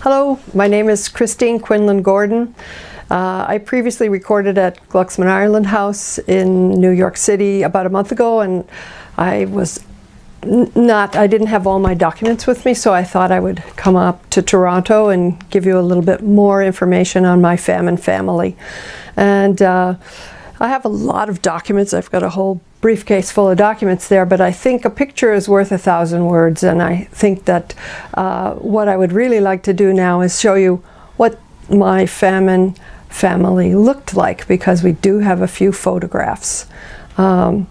Hello, my name is Christine Quinlan Gordon. I previously recorded at Glucksman Ireland House in New York City about a month ago, and I didn't have all my documents with me, so I thought I would come up to Toronto and give you a little bit more information on my Famine family. And I have a lot of documents. I've got a whole briefcase full of documents there, but I think a picture is worth 1,000 words, and I think that what I would really like to do now is show you what my Famine family looked like, because we do have a few photographs. And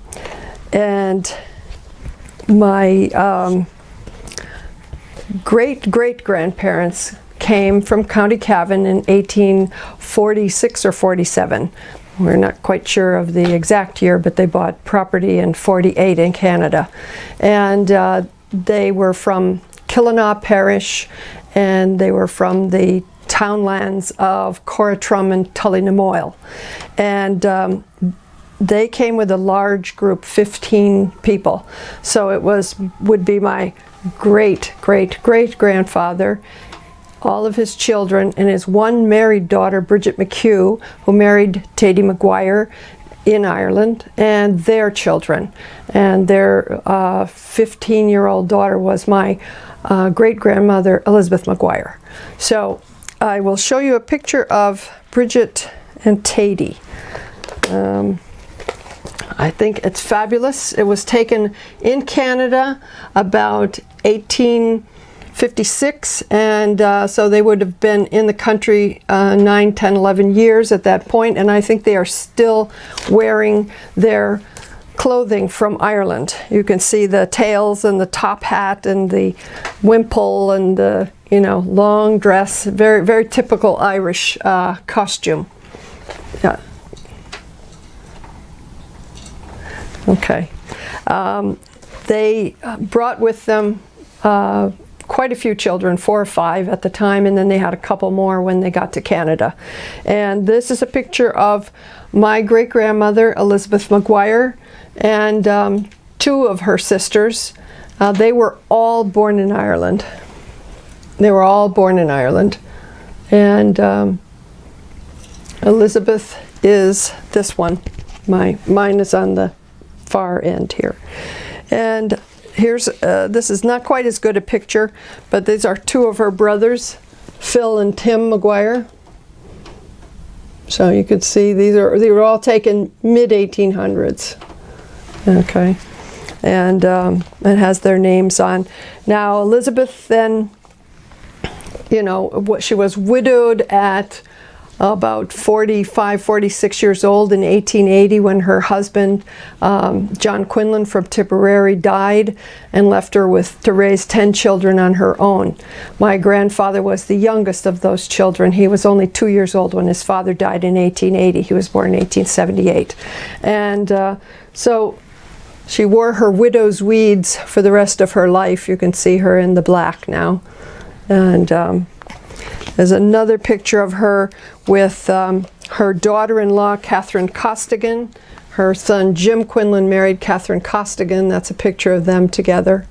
my great-great-grandparents came from County Cavan in 1846 or 47. We're not quite sure of the exact year, but they bought property in 48 in Canada. And they were from Killinaw Parish, and they were from the townlands of Corritrum and Tullynamoyle. And they came with a large group, 15 people. So it would be my great-great-great-grandfather, all of his children, and his one married daughter, Bridget McHugh, who married Tady McGuire in Ireland, and their children. And their 15-year-old daughter was my great-grandmother, Elizabeth McGuire. So I will show you a picture of Bridget and Tady. I think it's fabulous. It was taken in Canada about 1856, and so they would have been in the country 9, 10, 11 years at that point, and I think they are still wearing their clothing from Ireland. You can see the tails and the top hat and the wimple and the long dress, very, very typical Irish costume. Yeah. Okay. They brought with them quite a few children, 4 or 5 at the time, and then they had a couple more when they got to Canada. And this is a picture of my great-grandmother, Elizabeth McGuire, and 2 of her sisters. They were all born in Ireland. They were all born in Ireland. And Elizabeth is this one. Mine is on the far end here. And here's, this is not quite as good a picture, but these are 2 of her brothers, Phil and Tim McGuire. So you could see they were all taken mid-1800s. Okay. And it has their names on. Now Elizabeth then, she was widowed at about 45, 46 years old in 1880 when her husband, John Quinlan from Tipperary, died and left her to raise 10 children on her own. My grandfather was the youngest of those children. He was only 2 years old when his father died in 1880. He was born in 1878. And so she wore her widow's weeds for the rest of her life. You can see her in the black now. And there's another picture of her with her daughter-in-law, Catherine Costigan. Her son, Jim Quinlan, married Catherine Costigan. That's a picture of them together.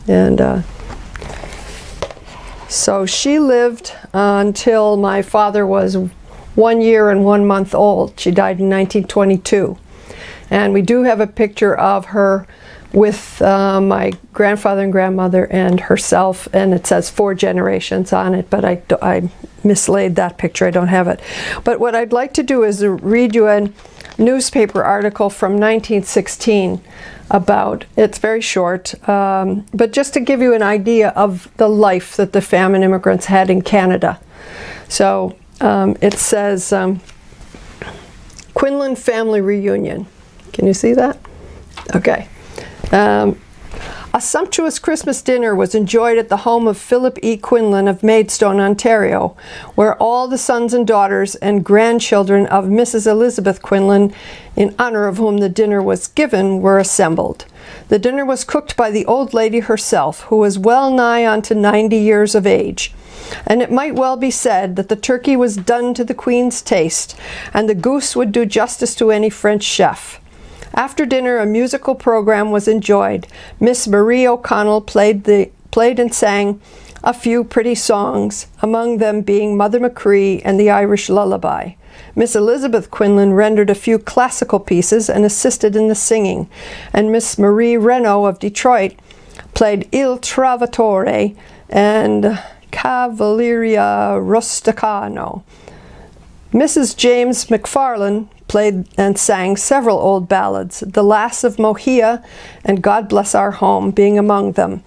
And so she lived until my father was 1 year and 1 month old. She died in 1922. And we do have a picture of her with my grandfather and grandmother and herself, and it says 4 generations on it, but I mislaid that picture. I don't have it. But what I'd like to do is read you a newspaper article from 1916 about, it's very short, but just to give you an idea of the life that the Famine immigrants had in Canada. So it says, Quinlan family reunion. Can you see that? Okay. A sumptuous Christmas dinner was enjoyed at the home of Philip E. Quinlan of Maidstone, Ontario, where all the sons and daughters and grandchildren of Mrs. Elizabeth Quinlan, in honor of whom the dinner was given, were assembled. The dinner was cooked by the old lady herself, who was well nigh unto 90 years of age. And it might well be said that the turkey was done to the Queen's taste, and the goose would do justice to any French chef. After dinner, a musical program was enjoyed. Miss Marie O'Connell played and sang a few pretty songs, among them being Mother Machree and the Irish Lullaby. Miss Elizabeth Quinlan rendered a few classical pieces and assisted in the singing, and Miss Marie Renaud of Detroit played Il Trovatore and Cavalleria Rusticano. Mrs. James McFarlane played and sang several old ballads, The Lass of Mohia and God Bless Our Home being among them.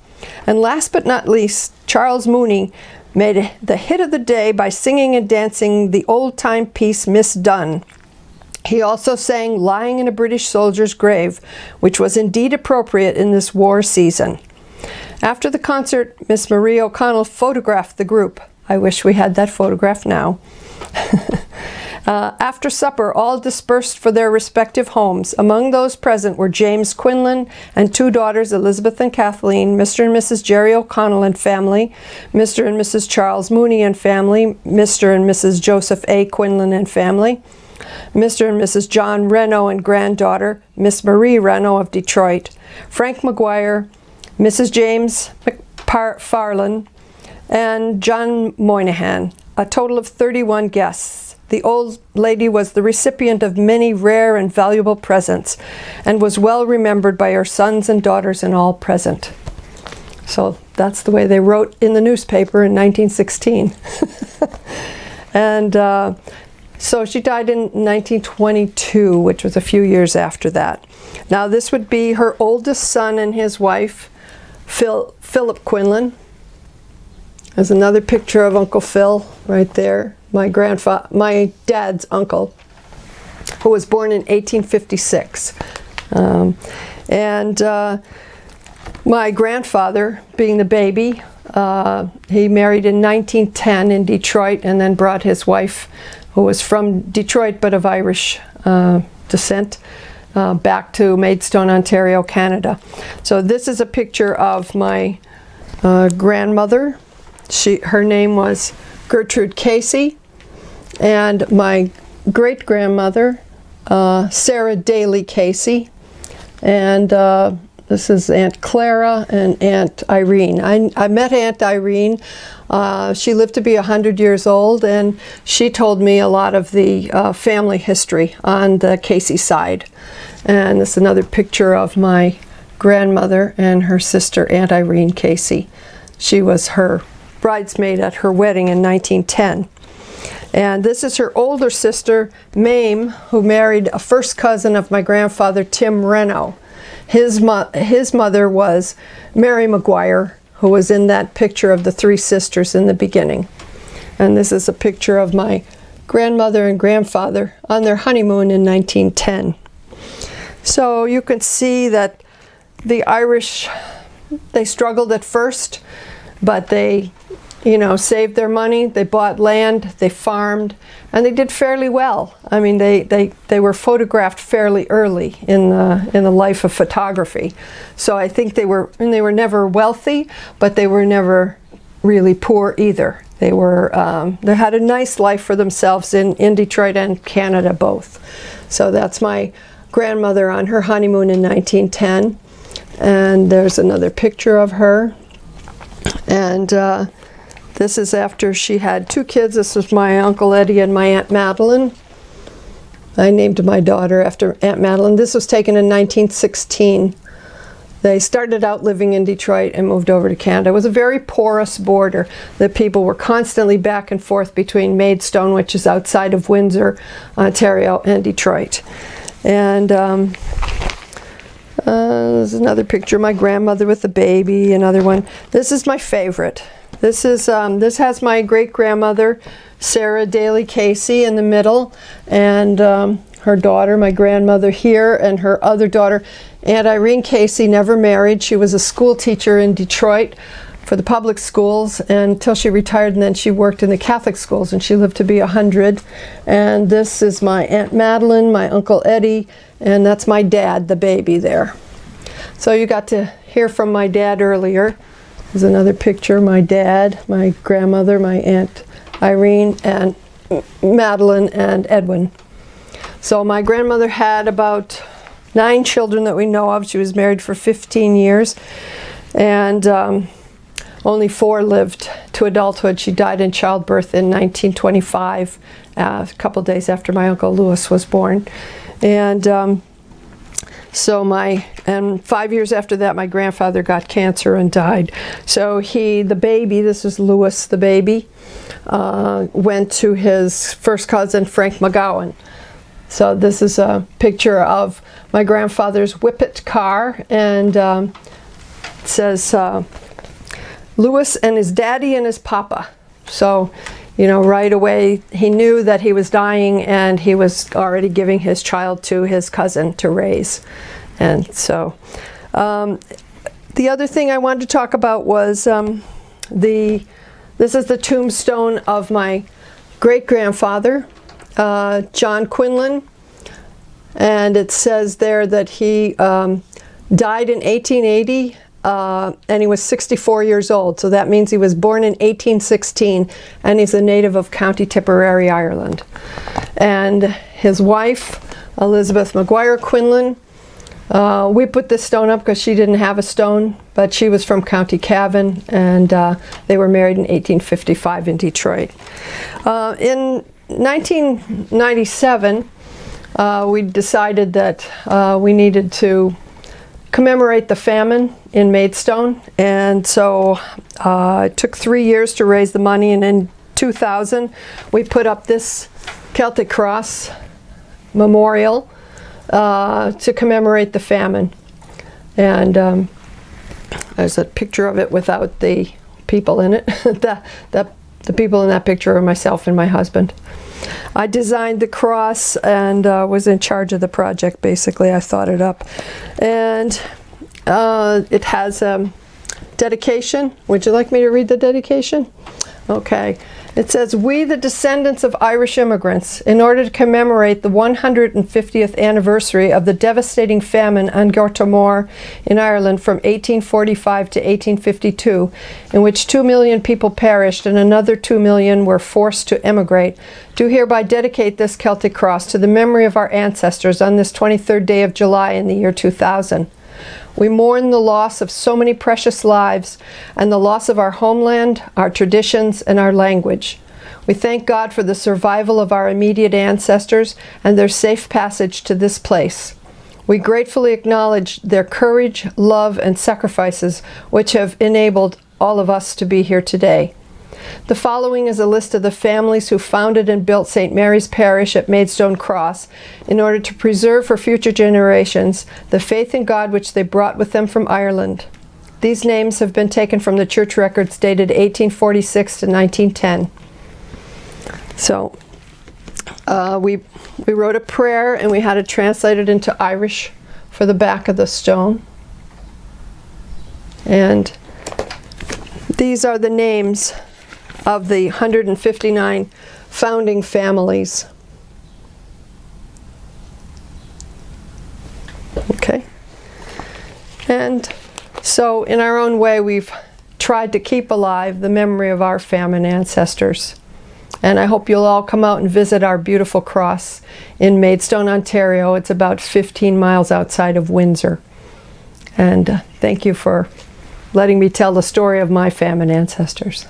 And last but not least, Charles Mooney made the hit of the day by singing and dancing the old-time piece Miss Dunn. He also sang Lying in a British Soldier's Grave, which was indeed appropriate in this war season. After the concert, Miss Marie O'Connell photographed the group. I wish we had that photograph now. After supper, all dispersed for their respective homes. Among those present were James Quinlan and two daughters, Elizabeth and Kathleen, Mr. and Mrs. Jerry O'Connell and family, Mr. and Mrs. Charles Mooney and family, Mr. and Mrs. Joseph A. Quinlan and family, Mr. and Mrs. John Renaud and granddaughter, Miss Marie Renaud of Detroit, Frank McGuire, Mrs. James McFarlane, and John Moynihan, a total of 31 guests. The old lady was the recipient of many rare and valuable presents and was well remembered by her sons and daughters and all present. So that's the way they wrote in the newspaper in 1916. And so she died in 1922, which was a few years after that. Now this would be her oldest son and his wife, Philip Quinlan. There's another picture of Uncle Phil right there. My dad's uncle, who was born in 1856. My grandfather, being the baby, he married in 1910 in Detroit and then brought his wife, who was from Detroit but of Irish descent, back to Maidstone, Ontario, Canada. So this is a picture of my grandmother. Her name was Gertrude Casey. And my great-grandmother, Sarah Daly Casey, and this is Aunt Clara and Aunt Irene. I met Aunt Irene. She lived to be 100 years old, and she told me a lot of the family history on the Casey side. And this is another picture of my grandmother and her sister, Aunt Irene Casey. She was her bridesmaid at her wedding in 1910. And this is her older sister, Mame, who married a first cousin of my grandfather, Tim Renaud. His mother was Mary McGuire, who was in that picture of the three sisters in the beginning. And this is a picture of my grandmother and grandfather on their honeymoon in 1910. So you can see that the Irish, they struggled at first, but they saved their money, they bought land, they farmed, and they did fairly well. I mean, they were photographed fairly early in the life of photography. So I think they were never wealthy, but they were never really poor either. They had a nice life for themselves in Detroit and Canada both. So that's my grandmother on her honeymoon in 1910. And there's another picture of her. And this is after she had two kids. This was my Uncle Eddie and my Aunt Madeline. I named my daughter after Aunt Madeline. This was taken in 1916. They started out living in Detroit and moved over to Canada. It was a very porous border. The people were constantly back and forth between Maidstone, which is outside of Windsor, Ontario, and Detroit. And there's another picture of my grandmother with the baby, another one. This is my favorite. This has my great-grandmother, Sarah Daly Casey, in the middle, and her daughter, my grandmother here, and her other daughter, Aunt Irene Casey, never married. She was a school teacher in Detroit for the public schools until she retired, and then she worked in the Catholic schools, and she lived to be 100. And this is my Aunt Madeline, my Uncle Eddie, and that's my dad, the baby there. So you got to hear from my dad earlier. There's another picture, my dad, my grandmother, my Aunt Irene, and Madeline and Edwin. So my grandmother had about 9 children that we know of. She was married for 15 years. And only 4 lived to adulthood. She died in childbirth in 1925, a couple days after my Uncle Louis was born. And and 5 years after that, my grandfather got cancer and died. So the baby, this is Louis the baby, went to his first cousin, Frank McGowan. So this is a picture of my grandfather's Whippet car, and it says Louis and his daddy and his papa. So, you know, right away he knew that he was dying, and he was already giving his child to his cousin to raise. And so the other thing I wanted to talk about was this is the tombstone of my great-grandfather, John Quinlan, and it says there that he died in 1880, and he was 64 years old. So that means he was born in 1816, and he's a native of County Tipperary, Ireland. And his wife, Elizabeth McGuire Quinlan, we put this stone up because she didn't have a stone, but she was from County Cavan, and they were married in 1855 in Detroit. In 1997, we decided that we needed to commemorate the famine in Maidstone, and so it took 3 years to raise the money, and in 2000 we put up this Celtic Cross memorial to commemorate the famine. And there's a picture of it without the people in it. The people in that picture are myself and my husband. I designed the cross and was in charge of the project, basically. I thought it up. And it has a dedication. Would you like me to read the dedication? Okay. It says, "We, the descendants of Irish immigrants, in order to commemorate the 150th anniversary of the devastating famine on Gortamore in Ireland from 1845 to 1852, in which 2 million people perished and another 2 million were forced to emigrate, do hereby dedicate this Celtic cross to the memory of our ancestors on this 23rd day of July in the year 2000. We mourn the loss of so many precious lives and the loss of our homeland, our traditions, and our language. We thank God for the survival of our immediate ancestors and their safe passage to this place. We gratefully acknowledge their courage, love, and sacrifices which have enabled all of us to be here today. The following is a list of the families who founded and built St. Mary's Parish at Maidstone Cross in order to preserve for future generations the faith in God which they brought with them from Ireland. These names have been taken from the church records dated 1846 to 1910. So we wrote a prayer, and we had it translated into Irish for the back of the stone. And these are the names of the 159 founding families. Okay. And so in our own way, we've tried to keep alive the memory of our famine ancestors. And I hope you'll all come out and visit our beautiful cross in Maidstone, Ontario. It's about 15 miles outside of Windsor. And thank you for letting me tell the story of my famine ancestors.